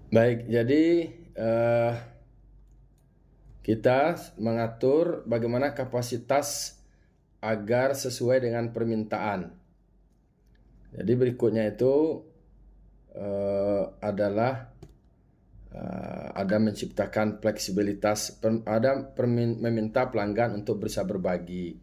Baik, jadi eh, kita mengatur bagaimana kapasitas agar sesuai dengan permintaan. Jadi berikutnya itu adalah ada menciptakan fleksibilitas, meminta pelanggan untuk bisa berbagi.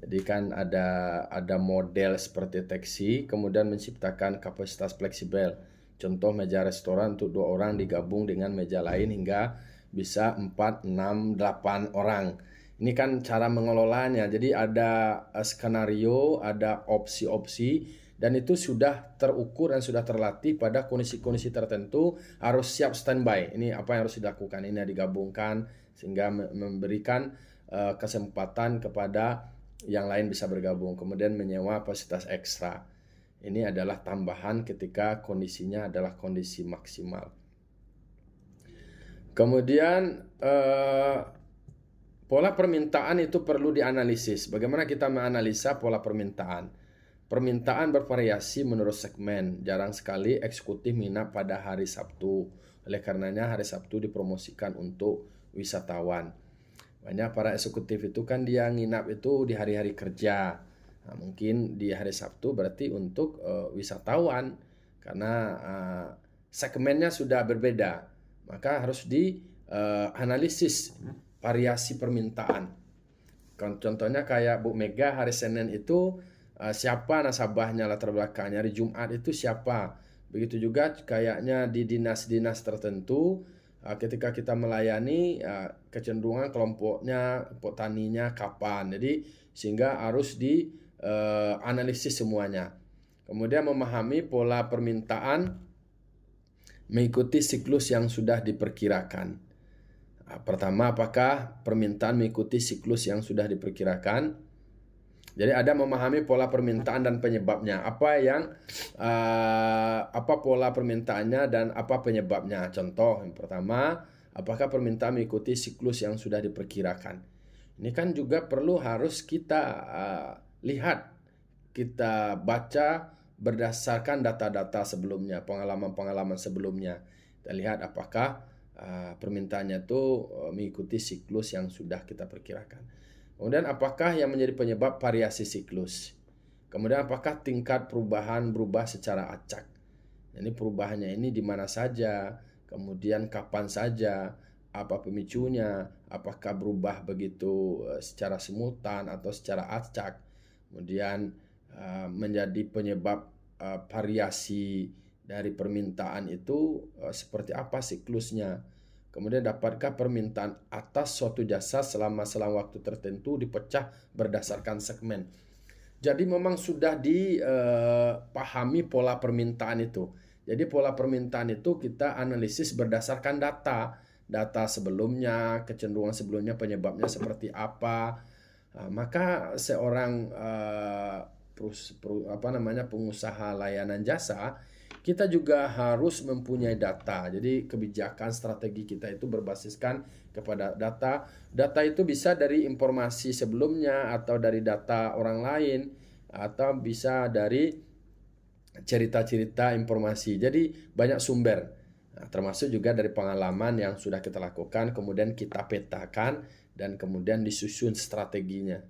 Jadi kan ada model seperti taksi, kemudian menciptakan kapasitas fleksibel. Contoh meja restoran untuk 2 orang digabung dengan meja lain hingga bisa 4, 6, 8 orang. Ini kan cara mengelolanya. Jadi ada skenario, ada opsi-opsi, dan itu sudah terukur dan sudah terlatih pada kondisi-kondisi tertentu harus siap standby. Ini apa yang harus dilakukan. Ini digabungkan sehingga memberikan kesempatan kepada yang lain bisa bergabung. Kemudian menyewa fasilitas ekstra. Ini adalah tambahan ketika kondisinya adalah kondisi maksimal. Kemudian pola permintaan itu perlu dianalisis. Bagaimana kita menganalisa pola permintaan? Permintaan bervariasi menurut segmen. Jarang sekali eksekutif minat pada hari Sabtu. Oleh karenanya hari Sabtu dipromosikan untuk wisatawan. Banyak para eksekutif itu kan dia nginap itu di hari-hari kerja. Nah, mungkin di hari Sabtu berarti untuk wisatawan. Karena segmennya sudah berbeda. Maka harus dianalisis variasi permintaan. Contohnya kayak Bu Mega hari Senin itu siapa nasabahnya, latar belakangnya. Hari Jumat itu siapa. Begitu juga kayaknya di dinas-dinas tertentu ketika kita melayani kecenderungan kelompoknya, kelompok taninya kapan. Jadi sehingga harus dianalisis semuanya. Kemudian memahami pola permintaan mengikuti siklus yang sudah diperkirakan. Pertama, apakah permintaan mengikuti siklus yang sudah diperkirakan? Jadi ada memahami pola permintaan dan penyebabnya. Apa pola permintaannya dan apa penyebabnya? Contoh yang pertama, apakah permintaan mengikuti siklus yang sudah diperkirakan? Ini kan juga perlu harus kita lihat, kita baca berdasarkan data-data sebelumnya, pengalaman-pengalaman sebelumnya. Kita lihat apakah permintaannya itu mengikuti siklus yang sudah kita perkirakan. Kemudian apakah yang menjadi penyebab variasi siklus? Kemudian apakah tingkat perubahan berubah secara acak? Ini perubahannya ini di mana saja, kemudian kapan saja, apa pemicunya, apakah berubah begitu secara simultan atau secara acak. Kemudian menjadi penyebab variasi dari permintaan itu seperti apa siklusnya. Kemudian dapatkah permintaan atas suatu jasa selama waktu tertentu dipecah berdasarkan segmen. Jadi memang sudah dipahami pola permintaan itu. Jadi pola permintaan itu kita analisis berdasarkan data sebelumnya, kecenderungan sebelumnya, penyebabnya seperti apa. Maka seorang pengusaha layanan jasa, kita juga harus mempunyai data. Jadi kebijakan strategi kita itu berbasiskan kepada data. Data itu bisa dari informasi sebelumnya atau dari data orang lain atau bisa dari cerita-cerita informasi. Jadi banyak sumber. Nah, termasuk juga dari pengalaman yang sudah kita lakukan, kemudian kita petakan dan kemudian disusun strateginya.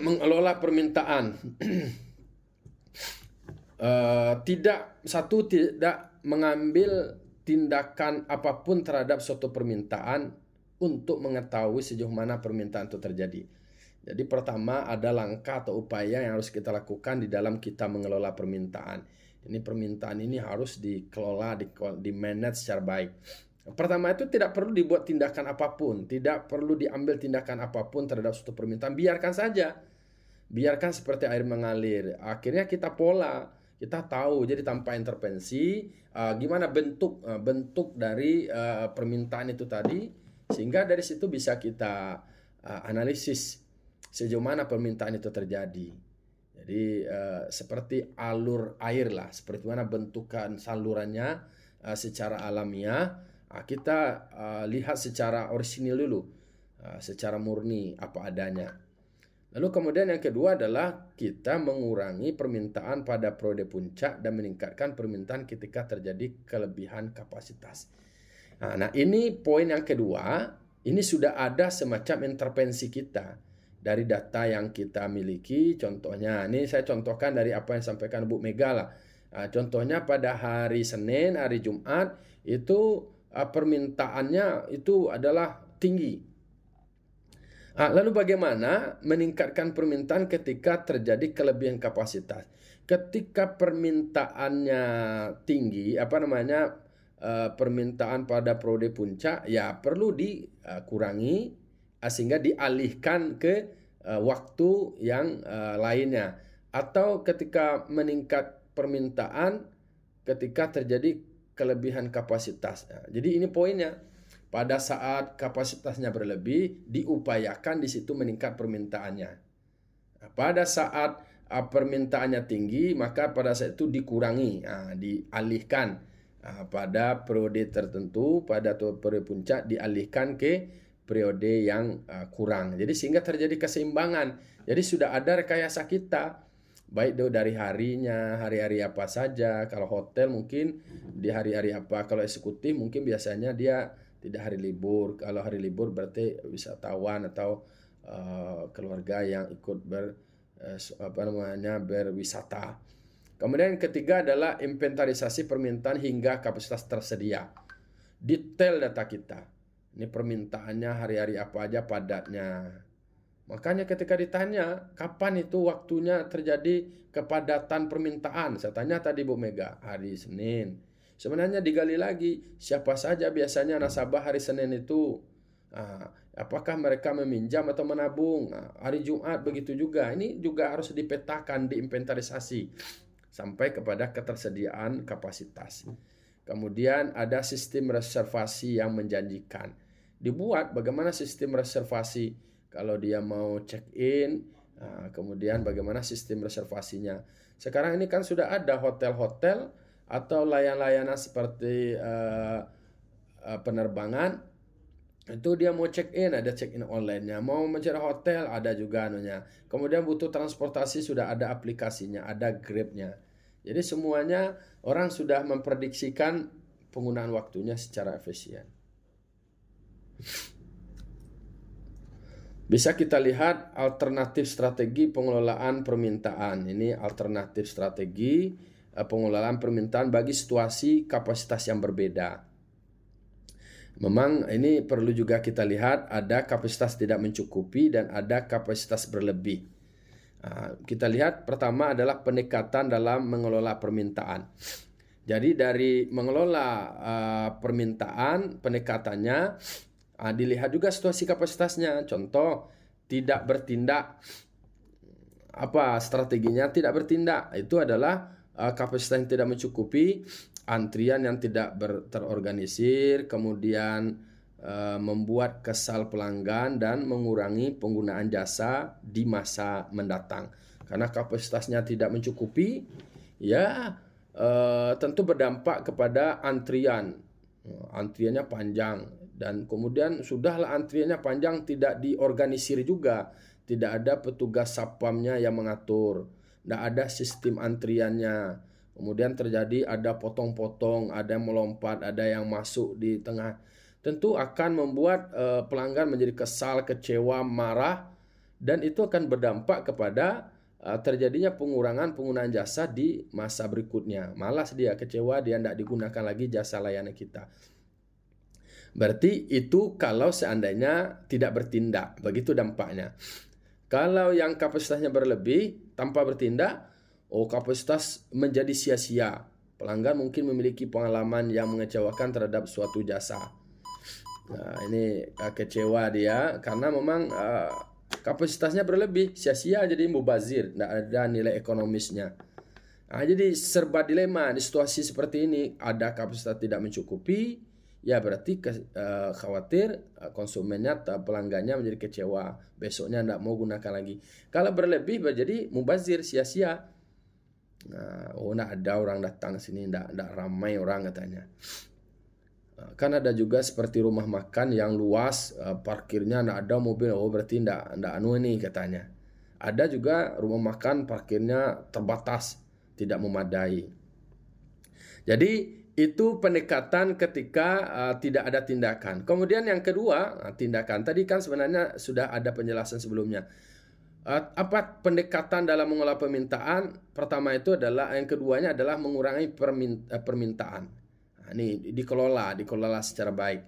Mengelola permintaan. Tidak mengambil tindakan apapun terhadap suatu permintaan untuk mengetahui sejauh mana permintaan itu terjadi. Jadi pertama ada langkah atau upaya yang harus kita lakukan di dalam kita mengelola permintaan. Ini permintaan ini harus dikelola, di-manage secara baik. Pertama itu tidak perlu dibuat tindakan apapun, tidak perlu diambil tindakan apapun terhadap suatu permintaan, biarkan saja. Biarkan seperti air mengalir. Akhirnya kita pola, kita tahu. Jadi tanpa intervensi, gimana bentuk dari permintaan itu tadi, sehingga dari situ bisa kita analisis sejauh mana permintaan itu terjadi. Jadi seperti alur air lah, seperti mana bentukan salurannya secara alamiah. Kita lihat secara orisinil dulu, secara murni apa adanya. Lalu kemudian yang kedua adalah kita mengurangi permintaan pada periode puncak dan meningkatkan permintaan ketika terjadi kelebihan kapasitas. Nah, ini poin yang kedua. Ini sudah ada semacam intervensi kita dari data yang kita miliki. Contohnya, ini saya contohkan dari apa yang disampaikan Bu Mega lah. Contohnya pada hari Senin, hari Jumat itu permintaannya itu adalah tinggi. Lalu bagaimana meningkatkan permintaan ketika terjadi kelebihan kapasitas? Ketika permintaannya tinggi, permintaan pada periode puncak, ya perlu dikurangi sehingga dialihkan ke waktu yang lainnya. Atau ketika meningkat permintaan ketika terjadi kelebihan kapasitas. Jadi ini poinnya. Pada saat kapasitasnya berlebih, diupayakan di situ meningkat permintaannya. Pada saat permintaannya tinggi, maka pada saat itu dikurangi, dialihkan pada periode tertentu, pada periode puncak dialihkan ke periode yang kurang. Jadi sehingga terjadi keseimbangan. Jadi sudah ada rekayasa kita, baik dari harinya, hari-hari apa saja. Kalau hotel mungkin di hari-hari apa. Kalau eksekutif mungkin biasanya dia tidak hari libur. Kalau hari libur berarti wisatawan atau keluarga yang ikut berwisata. Kemudian yang ketiga adalah inventarisasi permintaan hingga kapasitas tersedia. Detail data kita. Ini permintaannya hari-hari apa aja padatnya. Makanya ketika ditanya kapan itu waktunya terjadi kepadatan permintaan, saya tanya tadi Bu Mega, hari Senin. Sebenarnya digali lagi, siapa saja biasanya nasabah hari Senin itu? Apakah mereka meminjam atau menabung? Hari Jumat begitu juga. Ini juga harus dipetakan, diinventarisasi sampai kepada ketersediaan kapasitas. Kemudian ada sistem reservasi yang menjanjikan. Dibuat bagaimana sistem reservasi kalau dia mau check-in, kemudian bagaimana sistem reservasinya. Sekarang ini kan sudah ada hotel-hotel atau layanan seperti penerbangan, itu dia mau check-in, ada check-in online-nya. Mau mencari hotel, ada juga anunya. Kemudian butuh transportasi, sudah ada aplikasinya, ada Grab-nya. Jadi semuanya orang sudah memprediksikan penggunaan waktunya secara efisien. Bisa kita lihat alternatif strategi pengelolaan permintaan. Ini alternatif strategi pengelolaan permintaan bagi situasi kapasitas yang berbeda. Memang ini perlu juga kita lihat, ada kapasitas tidak mencukupi dan ada kapasitas berlebih. Kita lihat pertama adalah pendekatan dalam mengelola permintaan. Jadi dari mengelola permintaan, pendekatannya dilihat juga situasi kapasitasnya. Contoh, tidak bertindak, strateginya tidak bertindak, itu adalah kapasitas yang tidak mencukupi, antrian yang tidak terorganisir, kemudian membuat kesal pelanggan dan mengurangi penggunaan jasa di masa mendatang. Karena kapasitasnya tidak mencukupi, ya tentu berdampak kepada antrian. Antriannya panjang dan kemudian sudahlah antriannya panjang, tidak diorganisir juga, tidak ada petugas satpamnya yang mengatur. Tidak ada sistem antriannya. Kemudian terjadi ada potong-potong, ada yang melompat, ada yang masuk di tengah. Tentu akan membuat pelanggan menjadi kesal, kecewa, marah. Dan itu akan berdampak kepada terjadinya pengurangan penggunaan jasa di masa berikutnya. Malas dia, kecewa, dia tidak digunakan lagi jasa layanan kita. Berarti itu kalau seandainya tidak bertindak. Begitu dampaknya. Kalau yang kapasitasnya berlebih tanpa bertindak, kapasitas menjadi sia-sia. Pelanggan mungkin memiliki pengalaman yang mengecewakan terhadap suatu jasa. Nah, ini kecewa dia karena memang kapasitasnya berlebih, sia-sia, jadi mubazir, tidak ada nilai ekonomisnya. Jadi serba dilema di situasi seperti ini. Ada kapasitas tidak mencukupi, ya berarti khawatir konsumennya atau pelanggannya menjadi kecewa, besoknya tidak mau gunakan lagi. Kalau berlebih menjadi mubazir, sia-sia. Tidak ada orang datang sini, tidak ramai orang katanya. Kan ada juga seperti rumah makan yang luas, parkirnya tidak ada mobil, berarti tidak anu ini katanya. Ada juga rumah makan parkirnya terbatas, tidak memadai. Jadi itu pendekatan ketika tidak ada tindakan. Kemudian yang kedua, tindakan. Tadi kan sebenarnya sudah ada penjelasan sebelumnya. Apa pendekatan dalam mengolah permintaan? Pertama itu adalah, yang keduanya adalah mengurangi permintaan. Nah, ini dikelola secara baik.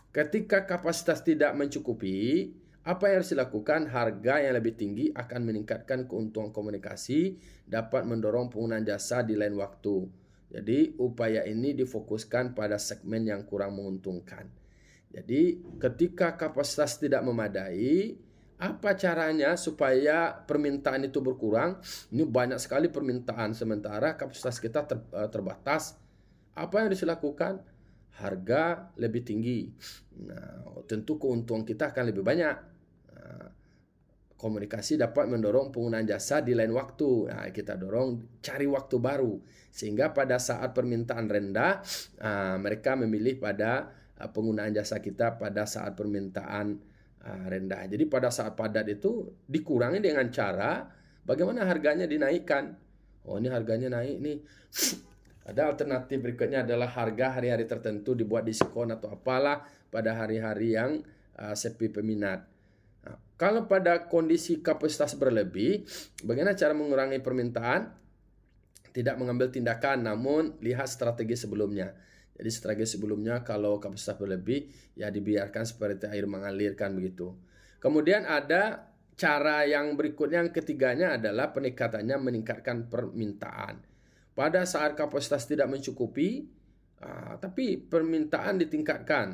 Ketika kapasitas tidak mencukupi, apa yang harus dilakukan? Harga yang lebih tinggi akan meningkatkan keuntungan komunikasi, dapat mendorong penggunaan jasa di lain waktu. Jadi upaya ini difokuskan pada segmen yang kurang menguntungkan. Jadi ketika kapasitas tidak memadai, apa caranya supaya permintaan itu berkurang? Ini banyak sekali permintaan sementara kapasitas kita terbatas. Apa yang harus dilakukan? Harga lebih tinggi. Nah, tentu keuntungan kita akan lebih banyak. Nah, komunikasi dapat mendorong penggunaan jasa di lain waktu. Nah, kita dorong cari waktu baru. Sehingga pada saat permintaan rendah, mereka memilih pada penggunaan jasa kita pada saat permintaan rendah. Jadi pada saat padat itu dikurangi dengan cara bagaimana harganya dinaikkan. Oh, ini harganya naik nih. Ada alternatif berikutnya adalah harga hari-hari tertentu dibuat diskon atau apalah pada hari-hari yang sepi peminat. Nah, kalau pada kondisi kapasitas berlebih, bagaimana cara mengurangi permintaan? Tidak mengambil tindakan, namun lihat strategi sebelumnya. Jadi strategi sebelumnya kalau kapasitas berlebih, ya dibiarkan seperti air mengalirkan begitu. Kemudian ada cara yang berikutnya, yang ketiganya adalah pendekatannya meningkatkan permintaan. Pada saat kapasitas tidak mencukupi, tapi permintaan ditingkatkan.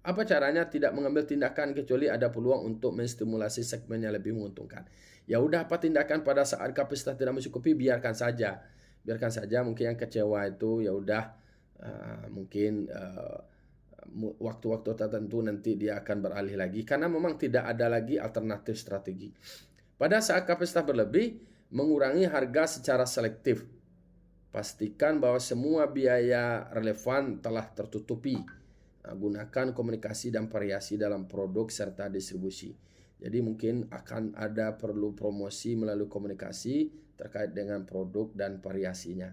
Apa caranya? Tidak mengambil tindakan kecuali ada peluang untuk menstimulasi segmen yang lebih menguntungkan. Ya udah, apa tindakan pada saat kapasitas tidak mencukupi? Biarkan saja. Mungkin yang kecewa itu ya udah, mungkin waktu-waktu tertentu nanti dia akan beralih lagi karena memang tidak ada lagi alternatif strategi. Pada saat kapasitas berlebih, mengurangi harga secara selektif. Pastikan bahwa semua biaya relevan telah tertutupi. Gunakan komunikasi dan variasi dalam produk serta distribusi. Jadi mungkin akan ada perlu promosi melalui komunikasi terkait dengan produk dan variasinya.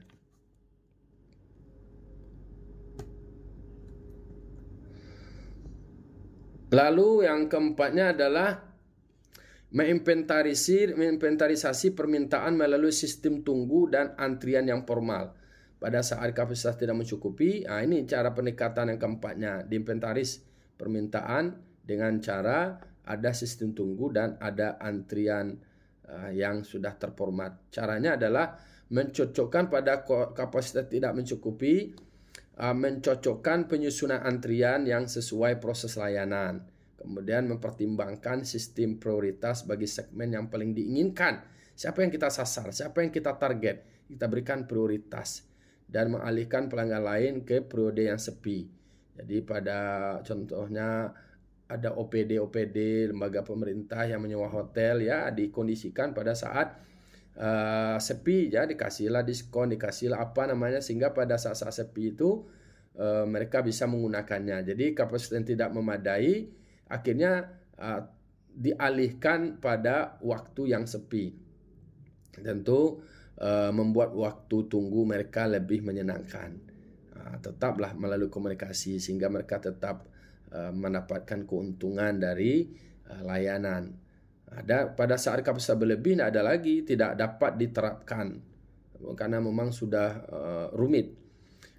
Lalu yang keempatnya adalah menginventarisasi permintaan melalui sistem tunggu dan antrian yang formal. Pada saat kapasitas tidak mencukupi, ini cara pendekatan yang keempatnya, diinventaris permintaan dengan cara ada sistem tunggu dan ada antrian yang sudah terformat. Caranya adalah mencocokkan pada kapasitas tidak mencukupi, mencocokkan penyusunan antrian yang sesuai proses layanan. Kemudian mempertimbangkan sistem prioritas bagi segmen yang paling diinginkan. Siapa yang kita sasar, siapa yang kita target, kita berikan prioritas. Dan mengalihkan pelanggan lain ke periode yang sepi. Jadi pada contohnya ada OPD lembaga pemerintah yang menyewa hotel, ya dikondisikan pada saat sepi, ya dikasihlah diskon, dikasihlah apa namanya, sehingga pada saat sepi itu mereka bisa menggunakannya. Jadi kapasitas yang tidak memadai akhirnya dialihkan pada waktu yang sepi. Tentu membuat waktu tunggu mereka lebih menyenangkan. Tetaplah melalui komunikasi sehingga mereka tetap mendapatkan keuntungan dari layanan. Pada saat kapasitas berlebih tidak dapat diterapkan karena memang sudah rumit.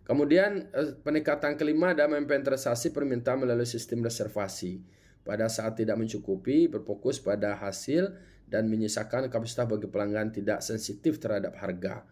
Kemudian pendekatan kelima adalah menginventarisasi permintaan melalui sistem reservasi. Pada saat tidak mencukupi, berfokus pada hasil dan menyisakan kapasitas bagi pelanggan tidak sensitif terhadap harga.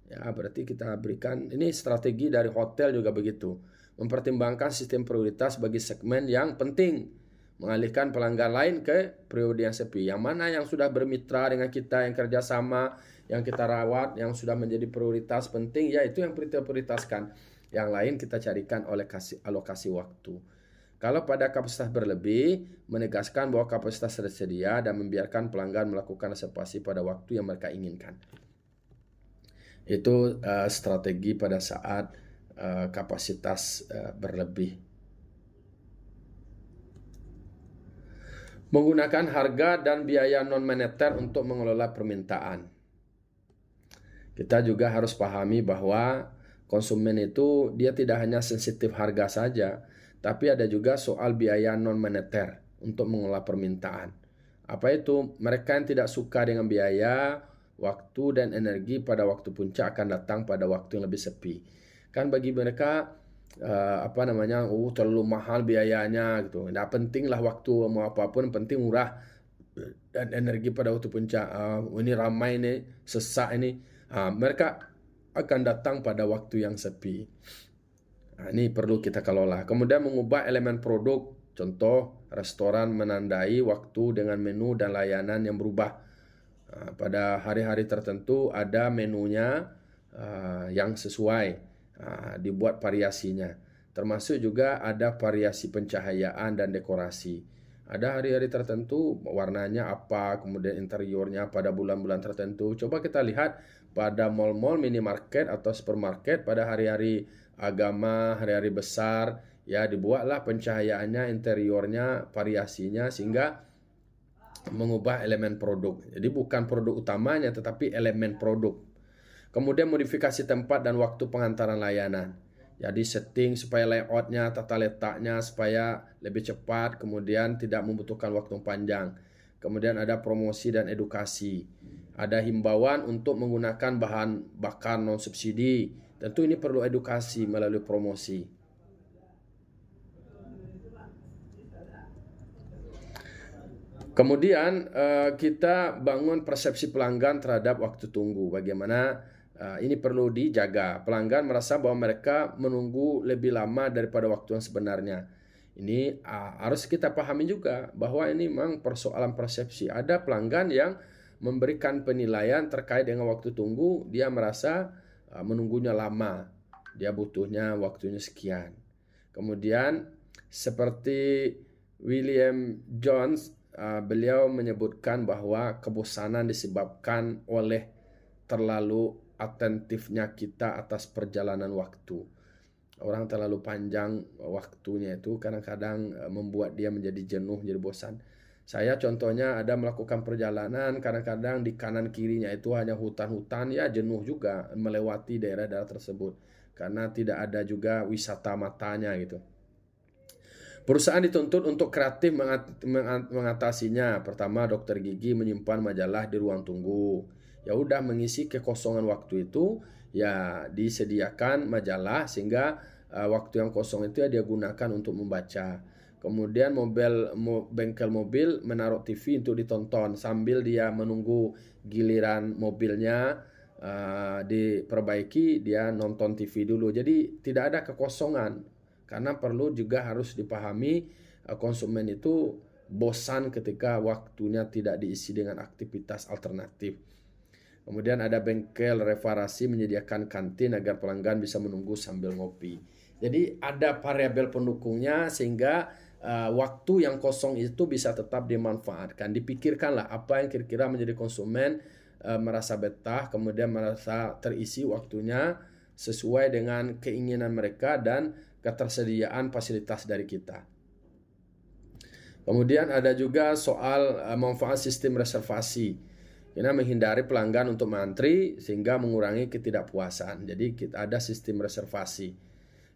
Ya, berarti kita berikan, ini strategi dari hotel juga begitu. Mempertimbangkan sistem prioritas bagi segmen yang penting, mengalihkan pelanggan lain ke periode yang sepi. Yang mana yang sudah bermitra dengan kita, yang kerjasama, yang kita rawat, yang sudah menjadi prioritas penting, ya itu yang kita prioritaskan. Yang lain kita carikan oleh alokasi waktu. Kalau pada kapasitas berlebih, menegaskan bahwa kapasitas tersedia dan membiarkan pelanggan melakukan reservasi pada waktu yang mereka inginkan. Itu strategi pada saat kapasitas berlebih. Menggunakan harga dan biaya non-moneter untuk mengelola permintaan. Kita juga harus pahami bahwa konsumen itu dia tidak hanya sensitif harga saja, tapi ada juga soal biaya non-moneter untuk mengelola permintaan. Apa itu? Mereka yang tidak suka dengan biaya, waktu, dan energi pada waktu puncak akan datang pada waktu yang lebih sepi. Kan bagi mereka terlalu mahal biayanya gitu. Nggak penting lah waktu mau apapun, penting murah dan energi pada waktu puncak. Ini ramai nih, sesak ini. Mereka akan datang pada waktu yang sepi. Ini perlu kita kelola. Kemudian mengubah elemen produk. Contoh, restoran menandai waktu dengan menu dan layanan yang berubah. Pada hari-hari tertentu ada menunya yang sesuai. Dibuat variasinya. Termasuk juga ada variasi pencahayaan dan dekorasi. Ada hari-hari tertentu warnanya apa, kemudian interiornya pada bulan-bulan tertentu. Coba kita lihat pada mall-mall, minimarket atau supermarket pada hari-hari agama, hari-hari besar, ya dibuatlah pencahayaannya, interiornya, variasinya sehingga mengubah elemen produk. Jadi bukan produk utamanya tetapi elemen produk. Kemudian modifikasi tempat dan waktu pengantaran layanan. Jadi setting supaya layoutnya, tata letaknya supaya lebih cepat, kemudian tidak membutuhkan waktu panjang. Kemudian ada promosi dan edukasi. Ada himbauan untuk menggunakan bahan bakar non subsidi. Tentu ini perlu edukasi melalui promosi. Kemudian kita bangun persepsi pelanggan terhadap waktu tunggu. Bagaimana ini perlu dijaga. Pelanggan merasa bahwa mereka menunggu lebih lama daripada waktu yang sebenarnya. Ini harus kita pahami juga bahwa ini memang persoalan persepsi. Ada pelanggan yang memberikan penilaian terkait dengan waktu tunggu, dia merasa menunggunya lama. Dia butuhnya waktunya sekian. Kemudian seperti William Jones, beliau menyebutkan bahwa kebosanan disebabkan oleh terlalu atentifnya kita atas perjalanan waktu. Orang terlalu panjang waktunya itu kadang-kadang membuat dia menjadi jenuh, jadi bosan. Saya contohnya ada melakukan perjalanan, kadang-kadang di kanan kirinya itu hanya hutan-hutan, ya jenuh juga melewati daerah-daerah tersebut. Karena tidak ada juga wisata matanya gitu. Perusahaan dituntut untuk kreatif mengatasinya. Pertama, dokter gigi menyimpan majalah di ruang tunggu. Ya udah, mengisi kekosongan waktu itu ya disediakan majalah sehingga waktu yang kosong itu ya dia gunakan untuk membaca. Kemudian bengkel mobil menaruh TV untuk ditonton sambil dia menunggu giliran mobilnya diperbaiki, dia nonton TV dulu. Jadi tidak ada kekosongan, karena perlu juga harus dipahami konsumen itu bosan ketika waktunya tidak diisi dengan aktivitas alternatif. Kemudian ada bengkel reparasi menyediakan kantin agar pelanggan bisa menunggu sambil ngopi. Jadi ada variabel pendukungnya sehingga waktu yang kosong itu bisa tetap dimanfaatkan. Dipikirkanlah apa yang kira-kira menjadi konsumen merasa betah, kemudian merasa terisi waktunya sesuai dengan keinginan mereka dan ketersediaan fasilitas dari kita. Kemudian ada juga soal manfaat sistem reservasi. Kita menghindari pelanggan untuk mantri sehingga mengurangi ketidakpuasan. Jadi kita ada sistem reservasi.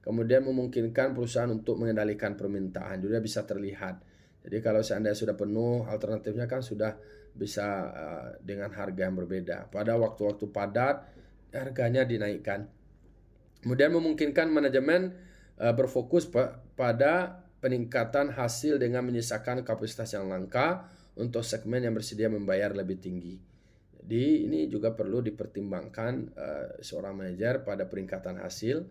Kemudian memungkinkan perusahaan untuk mengendalikan permintaan. Juga bisa terlihat. Jadi kalau seandainya sudah penuh, alternatifnya kan sudah bisa dengan harga yang berbeda. Pada waktu-waktu padat, harganya dinaikkan. Kemudian memungkinkan manajemen berfokus pada peningkatan hasil dengan menyisakan kapasitas yang langka untuk segmen yang bersedia membayar lebih tinggi. Jadi ini juga perlu dipertimbangkan seorang manajer pada peningkatan hasil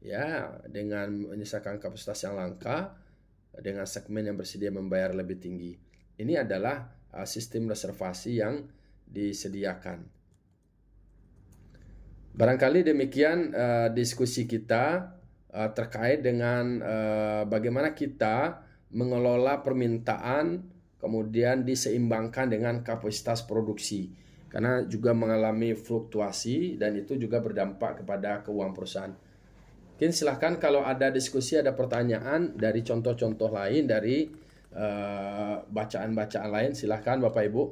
ya dengan menyisakan kapasitas yang langka dengan segmen yang bersedia membayar lebih tinggi. Ini adalah sistem reservasi yang disediakan. Barangkali demikian diskusi kita terkait dengan bagaimana kita mengelola permintaan kemudian diseimbangkan dengan kapasitas produksi, karena juga mengalami fluktuasi dan itu juga berdampak kepada keuangan perusahaan. Mungkin silahkan kalau ada diskusi, ada pertanyaan dari contoh-contoh lain dari bacaan-bacaan lain, silahkan Bapak Ibu.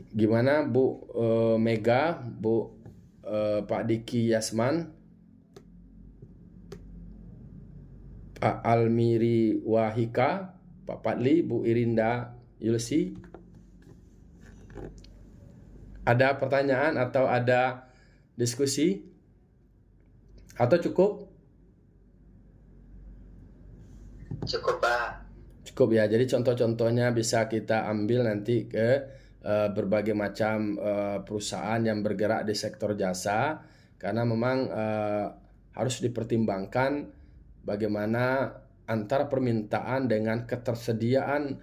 Gimana Bu Mega, Bu Pak Diki Yasman, Pak Almiri Wahika, Pak Padli, Bu Irinda Yulsi. Ada pertanyaan atau ada diskusi? Atau cukup? Cukup, Pak. Cukup ya. Jadi contoh-contohnya bisa kita ambil nanti ke berbagai macam perusahaan yang bergerak di sektor jasa, karena memang harus dipertimbangkan bagaimana antara permintaan dengan ketersediaan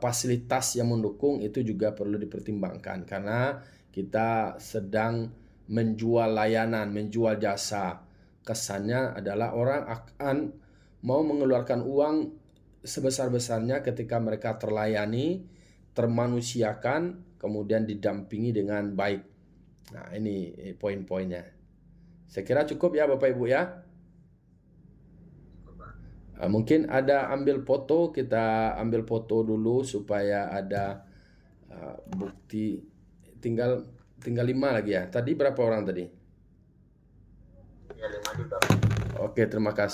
fasilitas yang mendukung, itu juga perlu dipertimbangkan, karena kita sedang menjual layanan, menjual jasa. Kesannya adalah orang akan mau mengeluarkan uang sebesar-besarnya ketika mereka terlayani, termanusiakan, kemudian didampingi dengan baik. Nah, ini poin-poinnya. Saya kira cukup ya Bapak Ibu ya. Mungkin ada ambil foto, kita ambil foto dulu supaya ada bukti. Tinggal 5 lagi ya. Tadi berapa orang tadi? Ya, 5 juga. Oke, terima kasih.